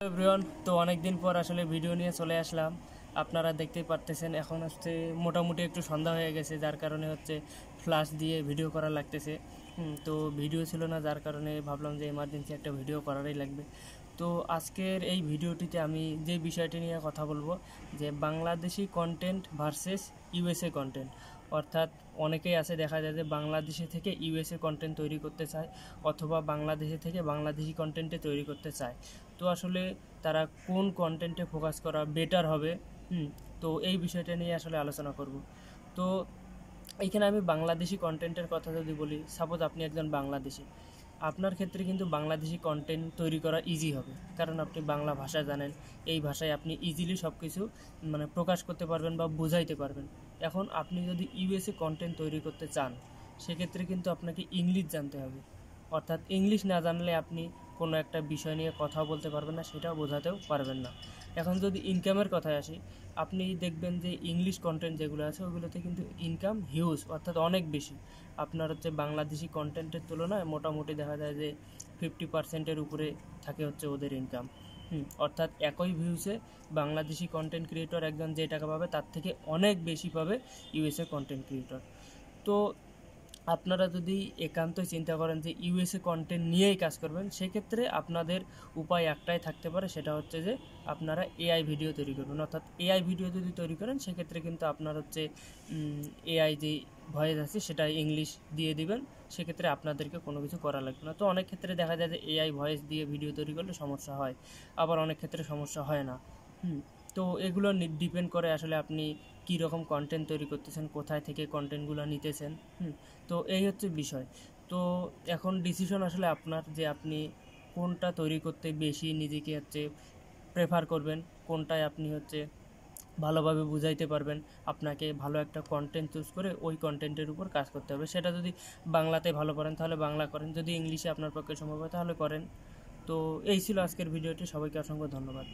Everyone, তো অনেক দিন পর আসলে ভিডিও নিয়ে চলে আসলাম। আপনারা দেখতেই পারতেছেন এখন হচ্ছে মোটামুটি একটু সন্ধ্যা হয়ে গেছে, যার কারণে হচ্ছে ফ্ল্যাশ দিয়ে ভিডিও করা লাগতেছে। তো ভিডিও ছিল না, যার কারণে ভাবলাম যে এমার্জেন্সি একটা ভিডিও করারই লাগবে। তো আজকের এই ভিডিওটিতে আমি যে বিষয়টি নিয়ে কথা বলবো যে Bangladeshi content versus USA content. অর্থাৎ অনেকেই আছে, দেখা যায় যে বাংলাদেশে থেকে ইউএসএ কন্টেন্ট তৈরি করতে চায়, অথবা বাংলাদেশে থেকে বাংলাদেশি কন্টেন্টে তৈরি করতে চায়। তো আসলে তারা কোন কন্টেন্টে ফোকাস করা বেটার হবে। তো এই বিষয়টা নিয়ে আসলে আলোচনা করব। তো এইখানে আমি বাংলাদেশি কন্টেন্টের কথা যদি বলি, সাপোজ আপনি একজন বাংলাদেশি, আপনার ক্ষেত্রে কিন্তু বাংলাদেশি কন্টেন্ট তৈরি করা ইজি হবে, কারণ আপনি বাংলা ভাষা জানেন। এই ভাষায় আপনি ইজিলি সব কিছু প্রকাশ করতে পারবেন বা বোঝাইতে পারবেন। এখন আপনি যদি ইউএসএ কন্টেন্ট তৈরি করতে চান, সেক্ষেত্রে কিন্তু আপনাকে ইংলিশ জানতে হবে। অর্থাৎ ইংলিশ না জানলে আপনি কোনো একটা বিষয় নিয়ে কথা বলতে পারবেন না, সেটাও বোঝাতেও পারবেন না। এখন যদি ইনকামের কথায় আসি, আপনি দেখবেন যে ইংলিশ কন্টেন্ট যেগুলো আছে ওগুলোতে কিন্তু ইনকাম হিউজ, অর্থাৎ অনেক বেশি। আপনার হচ্ছে বাংলাদেশি কন্টেন্টের তুলনায় মোটামুটি দেখা যায় যে 50%-এর উপরে থাকে হচ্ছে ওদের ইনকাম। অর্থাৎ একই ভিউসে বাংলাদেশি কন্টেন্ট ক্রিয়েটর একজন যে টাকা পাবে, তার থেকে অনেক বেশি পাবে ইউএসএ কন্টেন্ট ক্রিয়েটর। তো আপনারা যদি একান্তই চিন্তা করেন যে ইউএসএ কন্টেন্ট নিয়েই কাজ করবেন, সেক্ষেত্রে আপনাদের উপায় একটাই থাকতে পারে, সেটা হচ্ছে যে আপনারা এআই ভিডিও তৈরি করবেন। অর্থাৎ এআই ভিডিও যদি তৈরি করেন, সেক্ষেত্রে কিন্তু আপনার হচ্ছে এআই যে ভয়েস আছে সেটা ইংলিশ দিয়ে দিবেন, সেক্ষেত্রে আপনাদেরকে কোনো কিছু করা লাগবে না। তো অনেক ক্ষেত্রে দেখা যায় যে এআই ভয়েস দিয়ে ভিডিও তৈরি করলে সমস্যা হয়, আবার অনেক ক্ষেত্রে সমস্যা হয় না। তো এগুলো ডিপেন্ড করে আসলে আপনি কী রকম কন্টেন্ট তৈরি করতেছেন, কোথায় থেকে কন্টেন্টগুলো নিতেছেন। তো এই হচ্ছে বিষয়। তো এখন ডিসিশন আসলে আপনার, যে আপনি কোনটা তৈরি করতে বেশি নিজেকে হচ্ছে প্রেফার করবেন, কোনটায় আপনি হচ্ছে ভালোভাবে বুঝাইতে পারবেন। আপনাকে ভালো একটা কন্টেন্ট চুজ করে ওই কন্টেন্টের উপর কাজ করতে হবে। সেটা যদি বাংলাতে ভালো পারেন তাহলে বাংলা করেন, যদি ইংলিশে আপনার পক্ষে সম্ভব হয় তাহলে করেন। তো এই ছিল আজকের ভিডিওটি। সবাইকে অসংখ্য ধন্যবাদ।